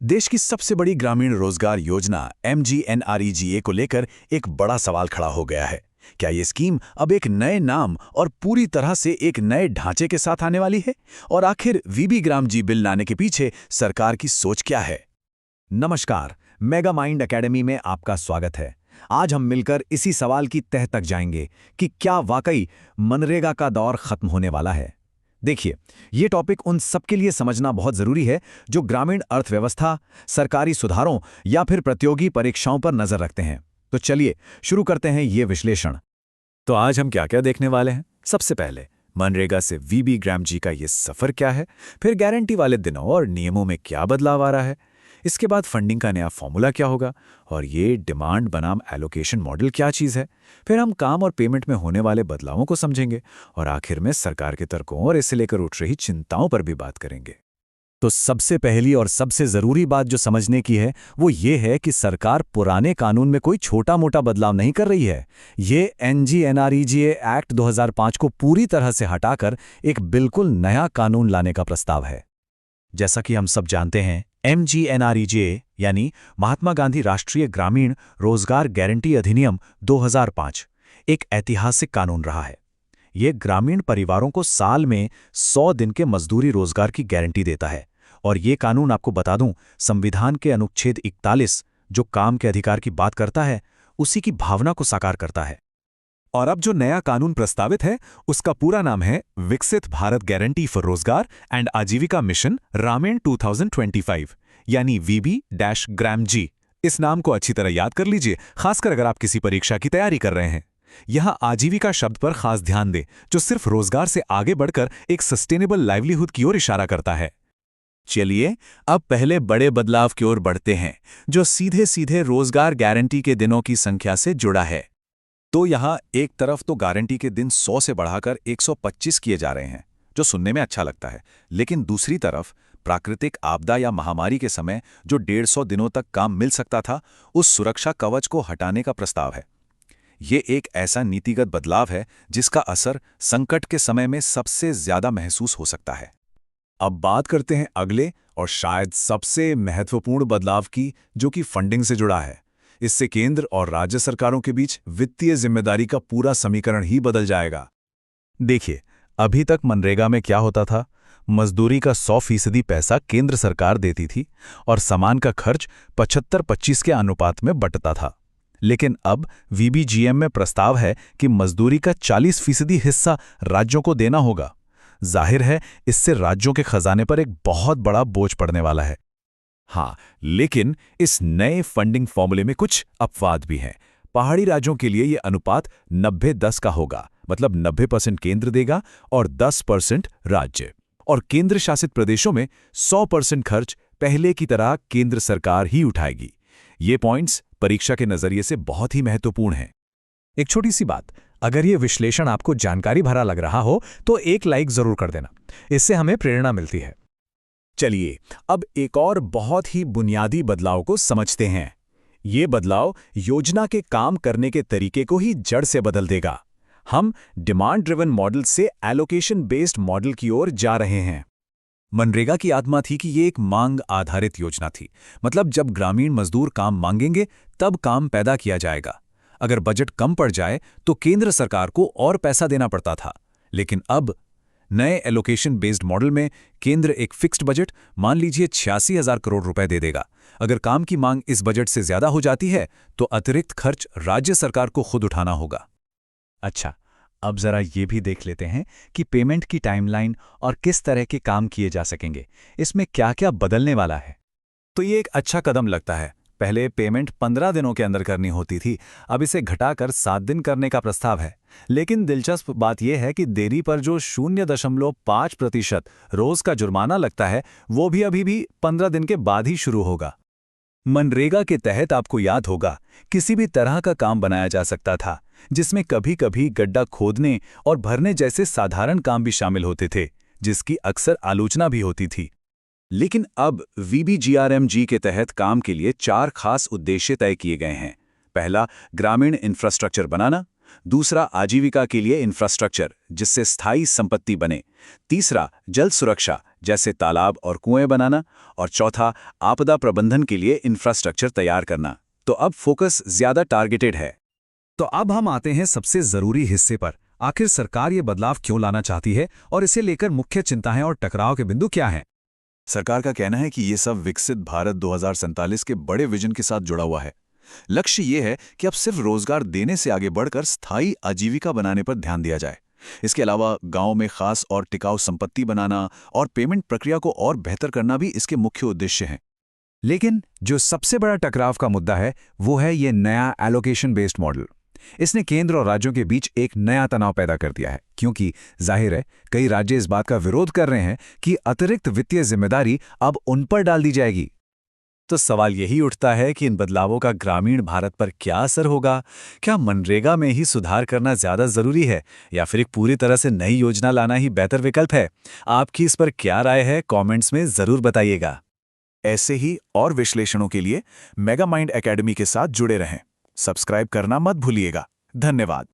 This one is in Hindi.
देश की सबसे बड़ी ग्रामीण रोजगार योजना MGNREGA को लेकर एक बड़ा सवाल खड़ा हो गया है। क्या ये स्कीम अब एक नए नाम और पूरी तरह से एक नए ढांचे के साथ आने वाली है? और आखिर वीबी ग्राम जी बिल लाने के पीछे सरकार की सोच क्या है? नमस्कार, मेगा माइंड एकेडमी में आपका स्वागत है। आज हम मिलकर इसी सवाल की तह तक जाएंगे कि क्या वाकई मनरेगा का दौर खत्म होने वाला है। देखिए, ये टॉपिक उन सबके लिए समझना बहुत जरूरी है जो ग्रामीण अर्थव्यवस्था, सरकारी सुधारों या फिर प्रतियोगी परीक्षाओं पर नजर रखते हैं। तो चलिए शुरू करते हैं ये विश्लेषण। तो आज हम क्या-क्या देखने वाले हैं? सबसे पहले मनरेगा से वीबी ग्राम जी का ये सफर क्या है, फिर गारंटी वाले दिनों और नियमों में क्या बदलाव आ रहा है, इसके बाद फंडिंग का नया फॉर्मूला क्या होगा, और ये डिमांड बनाम एलोकेशन मॉडल क्या चीज़ है। फिर हम काम और पेमेंट में होने वाले बदलावों को समझेंगे और आखिर में सरकार के तर्कों और इसे लेकर उठ रही चिंताओं पर भी बात करेंगे। तो सबसे पहली और सबसे जरूरी बात जो समझने की है वो ये है कि सरकार पुराने कानून में कोई छोटा मोटा बदलाव नहीं कर रही है। ये MGNREGA एक्ट 2005 को पूरी तरह से हटाकर एक बिल्कुल नया कानून लाने का प्रस्ताव है। जैसा कि हम सब जानते हैं, MGNREGA यानी महात्मा गांधी राष्ट्रीय ग्रामीण रोजगार गारंटी अधिनियम 2005 एक ऐतिहासिक कानून रहा है। ये ग्रामीण परिवारों को साल में 100 दिन के मजदूरी रोजगार की गारंटी देता है। और ये कानून, आपको बता दूं, संविधान के अनुच्छेद 41 जो काम के अधिकार की बात करता है, उसी की भावना को साकार करता है। और अब जो नया कानून प्रस्तावित है उसका पूरा नाम है विकसित भारत गारंटी फॉर रोजगार एंड आजीविका मिशन रामेन 2025 यानी वीबी-ग्राम जी। इस नाम को अच्छी तरह याद कर लीजिए, खासकर अगर आप किसी परीक्षा की तैयारी कर रहे हैं। यहां आजीविका शब्द पर खास ध्यान दें, जो सिर्फ रोजगार से आगे बढ़कर एक सस्टेनेबल लाइवलीहुड की ओर इशारा करता है। चलिए अब पहले बड़े बदलाव की ओर बढ़ते हैं, जो सीधे सीधे रोजगार गारंटी के दिनों की संख्या से जुड़ा है। तो यहां एक तरफ तो गारंटी के दिन 100 से बढ़ाकर 125 किए जा रहे हैं, जो सुनने में अच्छा लगता है, लेकिन दूसरी तरफ प्राकृतिक आपदा या महामारी के समय जो 150 दिनों तक काम मिल सकता था, उस सुरक्षा कवच को हटाने का प्रस्ताव है। ये एक ऐसा नीतिगत बदलाव है जिसका असर संकट के समय में सबसे ज्यादा महसूस हो सकता है। अब बात करते हैं अगले और शायद सबसे महत्वपूर्ण बदलाव की, जो कि फंडिंग से जुड़ा है। इससे केंद्र और राज्य सरकारों के बीच वित्तीय जिम्मेदारी का पूरा समीकरण ही बदल जाएगा। देखिए, अभी तक मनरेगा में क्या होता था, मजदूरी का 100% पैसा केंद्र सरकार देती थी और सामान का खर्च 75-25 के अनुपात में बंटता था। लेकिन अब VBGM में प्रस्ताव है कि मजदूरी का 40% हिस्सा राज्यों को देना होगा। जाहिर है, इससे राज्यों के खजाने पर एक बहुत बड़ा बोझ पड़ने वाला है। हाँ, लेकिन इस नए फंडिंग फॉर्मूले में कुछ अपवाद भी हैं। पहाड़ी राज्यों के लिए यह अनुपात 90-10 का होगा, मतलब 90% केंद्र देगा और 10% राज्य। और केंद्र शासित प्रदेशों में 100% खर्च पहले की तरह केंद्र सरकार ही उठाएगी। ये पॉइंट्स परीक्षा के नजरिए से बहुत ही महत्वपूर्ण हैं। एक छोटी सी बात, अगर ये विश्लेषण आपको जानकारी भरा लग रहा हो तो एक लाइक जरूर कर देना, इससे हमें प्रेरणा मिलती है। चलिए अब एक और बहुत ही बुनियादी बदलाव को समझते हैं। ये बदलाव योजना के काम करने के तरीके को ही जड़ से बदल देगा। हम डिमांड ड्रिवन मॉडल से एलोकेशन बेस्ड मॉडल की ओर जा रहे हैं। मनरेगा की आत्मा थी कि ये एक मांग आधारित योजना थी, मतलब जब ग्रामीण मजदूर काम मांगेंगे तब काम पैदा किया जाएगा। अगर बजट कम पड़ जाए तो केंद्र सरकार को और पैसा देना पड़ता था। लेकिन अब नए एलोकेशन बेस्ड मॉडल में केंद्र एक फिक्स्ड बजट, मान लीजिए 86,000 करोड़ रुपए दे देगा। अगर काम की मांग इस बजट से ज्यादा हो जाती है तो अतिरिक्त खर्च राज्य सरकार को खुद उठाना होगा। अच्छा, अब जरा ये भी देख लेते हैं कि पेमेंट की टाइमलाइन और किस तरह के काम किए जा सकेंगे, इसमें क्या क्या बदलने वाला है। तो ये एक अच्छा कदम लगता है। पहले पेमेंट 15 दिनों के अंदर करनी होती थी, अब इसे घटाकर 7 दिन करने का प्रस्ताव है। लेकिन दिलचस्प बात यह है कि देरी पर जो 0.5% रोज का जुर्माना लगता है, वो भी अभी भी 15 दिन के बाद ही शुरू होगा। मनरेगा के तहत आपको याद होगा, किसी भी तरह का काम बनाया जा सकता था, जिसमें कभी कभी गड्ढा खोदने और भरने जैसे साधारण काम भी शामिल होते थे, जिसकी अक्सर आलोचना भी होती थी। लेकिन अब VBGRMG के तहत काम के लिए 4 खास उद्देश्य तय किए गए हैं। पहला, ग्रामीण इंफ्रास्ट्रक्चर बनाना। दूसरा, आजीविका के लिए इंफ्रास्ट्रक्चर जिससे स्थायी संपत्ति बने। तीसरा, जल सुरक्षा जैसे तालाब और कुएं बनाना, और चौथा आपदा प्रबंधन के लिए इंफ्रास्ट्रक्चर तैयार करना। तो अब फोकस ज्यादा टारगेटेड है। तो अब हम आते हैं सबसे जरूरी हिस्से पर। आखिर सरकार ये बदलाव क्यों लाना चाहती है और इसे लेकर मुख्य चिंताएं और टकराव के बिंदु क्या हैं? सरकार का कहना है कि ये सब विकसित भारत 2047 के बड़े विजन के साथ जुड़ा हुआ है। लक्ष्य ये है कि अब सिर्फ रोजगार देने से आगे बढ़कर स्थायी आजीविका बनाने पर ध्यान दिया जाए। इसके अलावा गांव में खास और टिकाऊ संपत्ति बनाना और पेमेंट प्रक्रिया को और बेहतर करना भी इसके मुख्य उद्देश्य हैं। लेकिन जो सबसे बड़ा टकराव का मुद्दा है वो है ये नया एलोकेशन बेस्ड मॉडल। इसने केंद्र और राज्यों के बीच एक नया तनाव पैदा कर दिया है, क्योंकि जाहिर है कई राज्य इस बात का विरोध कर रहे हैं कि अतिरिक्त वित्तीय जिम्मेदारी अब उन पर डाल दी जाएगी। तो सवाल यही उठता है कि इन बदलावों का ग्रामीण भारत पर क्या असर होगा? क्या मनरेगा में ही सुधार करना ज़्यादा ज़रूरी है या फिर एक पूरी तरह से नई योजना लाना ही बेहतर विकल्प है? आपकी इस पर क्या राय है, कमेंट्स में ज़रूर बताइएगा। ऐसे ही और विश्लेषणों के लिए मेगा माइंड एकेडमी के साथ जुड़े रहें। सब्सक्राइब करना मत भूलिएगा। धन्यवाद।